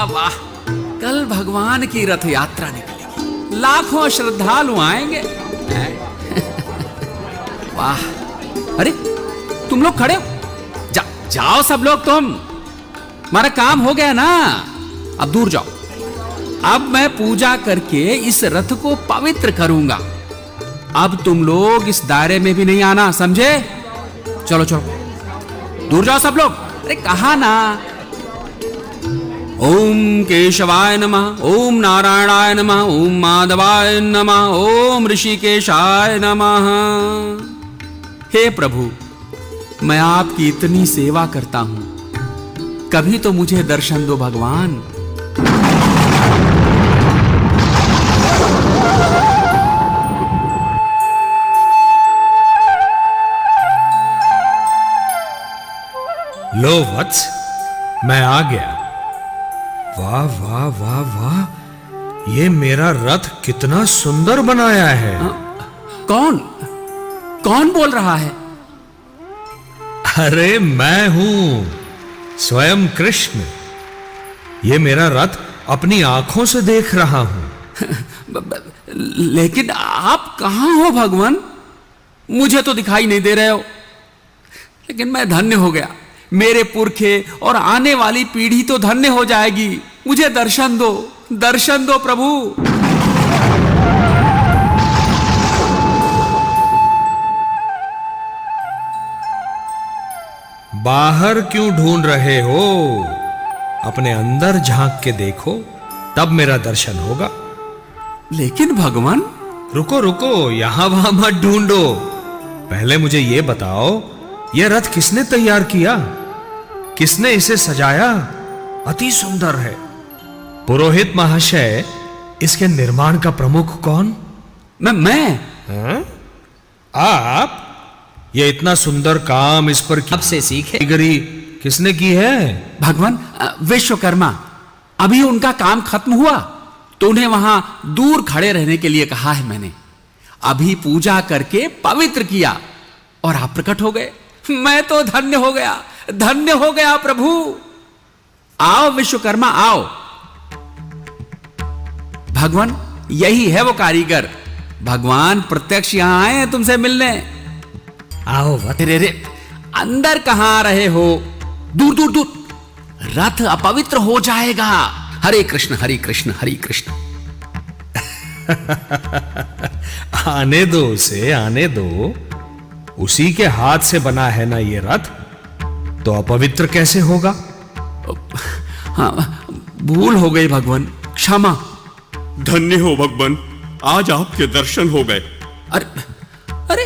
वाह वाह, कल भगवान की रथ यात्रा निकलेगी, लाखों श्रद्धालु आएंगे। वाह, अरे तुम लोग खड़े हो, जाओ सब लोग, तुम्हारा काम हो गया ना, अब दूर जाओ। अब मैं पूजा करके इस रथ को पवित्र करूंगा। अब तुम लोग इस दायरे में भी नहीं आना, समझे? चलो चलो दूर जाओ सब लोग। अरे कहा ना। ओम केशवाय नमः, ओम नारायणाय नमः, ओम माधवाय नमः, ओम ऋषिकेशाय नमः। हे प्रभु, मैं आपकी इतनी सेवा करता हूं, कभी तो मुझे दर्शन दो भगवान। लो वत्स, मैं आ गया। वाह वाह वाह वाह, ये मेरा रथ कितना सुंदर बनाया है। कौन कौन बोल रहा है? अरे मैं हूं, स्वयं कृष्ण। ये मेरा रथ अपनी आंखों से देख रहा हूं। लेकिन आप कहां हो भगवान? मुझे तो दिखाई नहीं दे रहे हो। लेकिन मैं धन्य हो गया, मेरे पुरखे और आने वाली पीढ़ी तो धन्य हो जाएगी। मुझे दर्शन दो प्रभु। बाहर क्यों ढूंढ रहे हो? अपने अंदर झांक के देखो, तब मेरा दर्शन होगा। लेकिन भगवान। रुको रुको, यहां वहां मत ढूंढो। पहले मुझे यह बताओ, यह रथ किसने तैयार किया? किसने इसे सजाया? अति सुंदर है। पुरोहित महाशय, इसके निर्माण का प्रमुख कौन? मैं। आप? ये इतना सुंदर काम इस पर कब से सीखे? कारीगरी किसने की है? भगवान विश्वकर्मा। अभी उनका काम खत्म हुआ तो उन्हें वहां दूर खड़े रहने के लिए कहा है मैंने। अभी पूजा करके पवित्र किया और आप प्रकट हो गए। मैं तो धन्य हो गया प्रभु। आओ विश्वकर्मा, आओ। भगवान, यही है वो कारीगर। भगवान प्रत्यक्ष यहां आए हैं तुमसे मिलने। आओ। रे अंदर कहां रहे हो? दूर दूर दूर, रथ अपवित्र हो जाएगा। हरे कृष्ण हरे कृष्ण हरे कृष्ण। आने दो उसे, आने दो। उसी के हाथ से बना है ना ये रथ, तो अपवित्र कैसे होगा? हाँ, भूल हो गई भगवान, क्षमा। धन्य हो भगवान, आज आपके दर्शन हो गए। अरे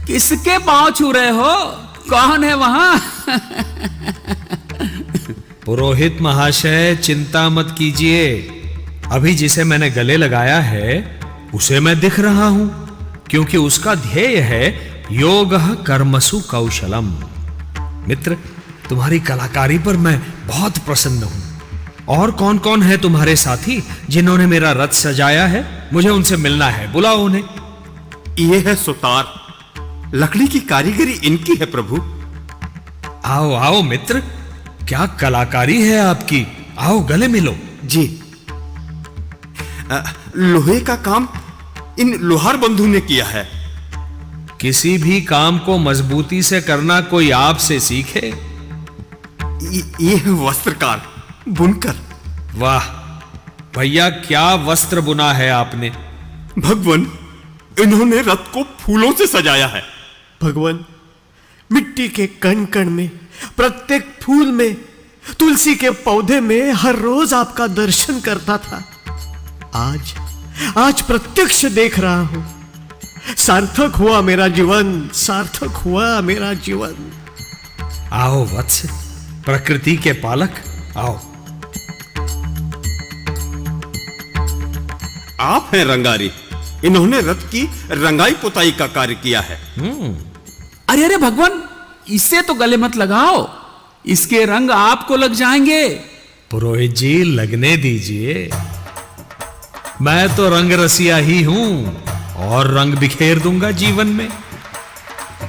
किसके पांव छू रहे हो? कौन है वहां? पुरोहित महाशय, चिंता मत कीजिए। अभी जिसे मैंने गले लगाया है उसे मैं दिख रहा हूं, क्योंकि उसका ध्येय है योगः कर्मसु कौशलम। मित्र, तुम्हारी कलाकारी पर मैं बहुत प्रसन्न हूं। और कौन कौन है तुम्हारे साथी जिन्होंने मेरा रथ सजाया है? मुझे उनसे मिलना है, बुलाओ उन्हें। ये है सुतार, लकड़ी की कारीगरी इनकी है प्रभु। आओ आओ मित्र, क्या कलाकारी है आपकी। आओ गले मिलो। जी। लोहे का काम इन लोहार बंधु ने किया है। किसी भी काम को मजबूती से करना कोई आपसे सीखे। ये है वस्त्रकार, बुनकर। वाह भैया, क्या वस्त्र बुना है आपने। भगवान, इन्होंने रथ को फूलों से सजाया है। भगवान, मिट्टी के कण कण में, प्रत्येक फूल में, तुलसी के पौधे में हर रोज आपका दर्शन करता था। आज प्रत्यक्ष देख रहा हूं। सार्थक हुआ मेरा जीवन, सार्थक हुआ मेरा जीवन। आओ वत्स, प्रकृति के पालक, आओ। आप हैं रंगारी। इन्होंने रथ की रंगाई पुताई का कार्य किया है। अरे अरे भगवान, इससे तो गले मत लगाओ, इसके रंग आपको लग जाएंगे। पुरोहित जी, लगने दीजिए। मैं तो रंग रसिया ही हूं और रंग बिखेर दूंगा जीवन में।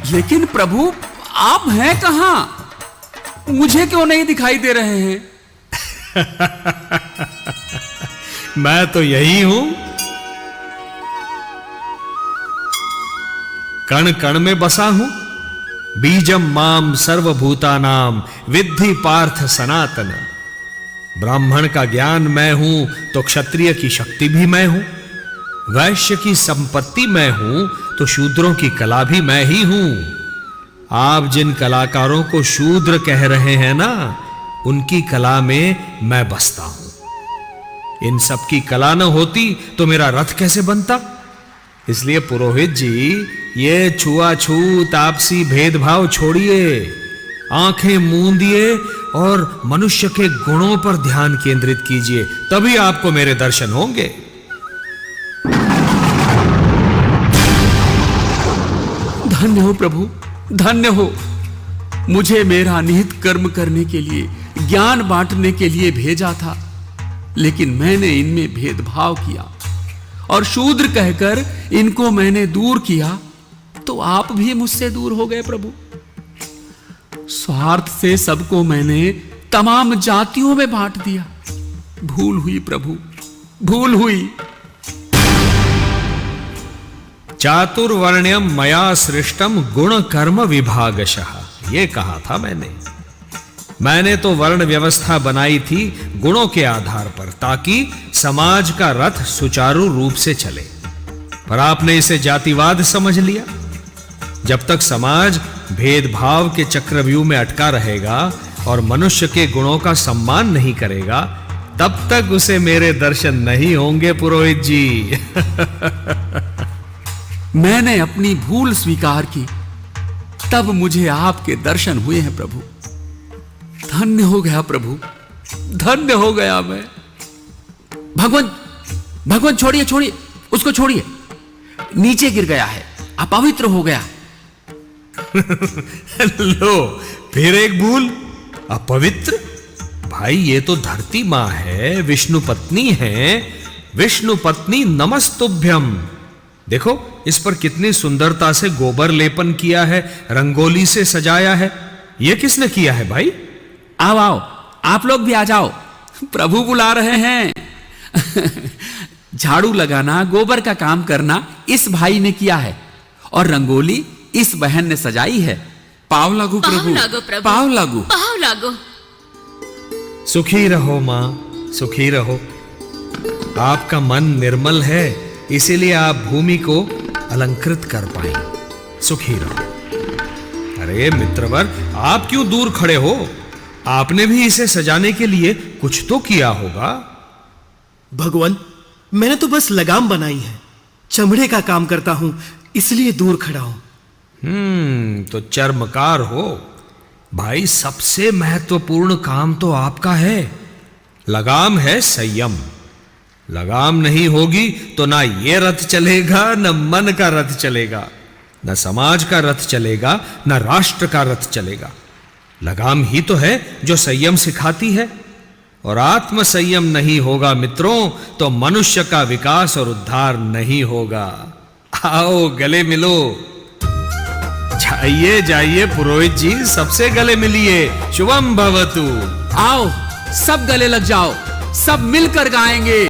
लेकिन प्रभु, आप हैं कहां? मुझे क्यों नहीं दिखाई दे रहे हैं? मैं तो यही हूं। कण कण में बसा हूं। बीजम माम सर्वभूतानाम विद्धि पार्थ सनातन। ब्राह्मण का ज्ञान मैं हूं तो क्षत्रिय की शक्ति भी मैं हूं। वैश्य की संपत्ति मैं हूं तो शूद्रों की कला भी मैं ही हूं। आप जिन कलाकारों को शूद्र कह रहे हैं ना, उनकी कला में मैं बसता हूं। इन सब की कला न होती तो मेरा रथ कैसे बनता? इसलिए पुरोहित जी, ये छुआछूत आपसी भेदभाव छोड़िए, आंखें मूंदिए और मनुष्य के गुणों पर ध्यान केंद्रित कीजिए, तभी आपको मेरे दर्शन होंगे। धन्य हो प्रभु, धन्य हो। मुझे मेरा निहित कर्म करने के लिए, ज्ञान बांटने के लिए भेजा था, लेकिन मैंने इनमें भेदभाव किया और शूद्र कहकर इनको मैंने दूर किया, तो आप भी मुझसे दूर हो गए प्रभु। स्वार्थ से सबको मैंने तमाम जातियों में बांट दिया। भूल हुई प्रभु, भूल हुई। चातुर्वर्ण्यम मया सृष्टम गुण कर्म विभागशः, ये कहा था मैंने तो वर्ण व्यवस्था बनाई थी गुणों के आधार पर, ताकि समाज का रथ सुचारू रूप से चले। पर आपने इसे जातिवाद समझ लिया। जब तक समाज भेदभाव के चक्रव्यूह में अटका रहेगा और मनुष्य के गुणों का सम्मान नहीं करेगा, तब तक उसे मेरे दर्शन नहीं होंगे पुरोहित जी। मैंने अपनी भूल स्वीकार की, तब मुझे आपके दर्शन हुए हैं प्रभु। धन्य हो गया प्रभु, धन्य हो गया मैं। भगवान छोड़िए, छोड़िए उसको, छोड़िए, नीचे गिर गया है, अपवित्र हो गया। लो, फिर एक भूल। अपवित्र? भाई, ये तो धरती मां है, विष्णु पत्नी है। विष्णु पत्नी नमस्तुभ्यम। देखो, इस पर कितनी सुंदरता से गोबर लेपन किया है, रंगोली से सजाया है। यह किसने किया है भाई? आओ आओ, आप लोग भी आ जाओ, प्रभु बुला रहे हैं। झाड़ू लगाना, गोबर का काम करना इस भाई ने किया है, और रंगोली इस बहन ने सजाई है। पाव लागू प्रभु, पाव लागू, पाव लागू। सुखी रहो मां, सुखी रहो। आपका मन निर्मल है, इसीलिए आप भूमि को अलंकृत कर पाए। सुखी रहो। अरे मित्रवर, आप क्यों दूर खड़े हो? आपने भी इसे सजाने के लिए कुछ तो किया होगा। भगवान, मैंने तो बस लगाम बनाई है, चमड़े का काम करता हूं, इसलिए दूर खड़ा हूं। तो चर्मकार हो। भाई, सबसे महत्वपूर्ण काम तो आपका है। लगाम है संयम। लगाम नहीं होगी तो ना ये रथ चलेगा, न मन का रथ चलेगा, न समाज का रथ चलेगा, न राष्ट्र का रथ चलेगा। लगाम ही तो है जो संयम सिखाती है, और आत्म संयम नहीं होगा मित्रों तो मनुष्य का विकास और उद्धार नहीं होगा। आओ, गले मिलो। जाइए जाइए पुरोहित जी, सबसे गले मिलिए। शुभम भवतु। आओ सब गले लग जाओ, सब मिलकर गाएंगे।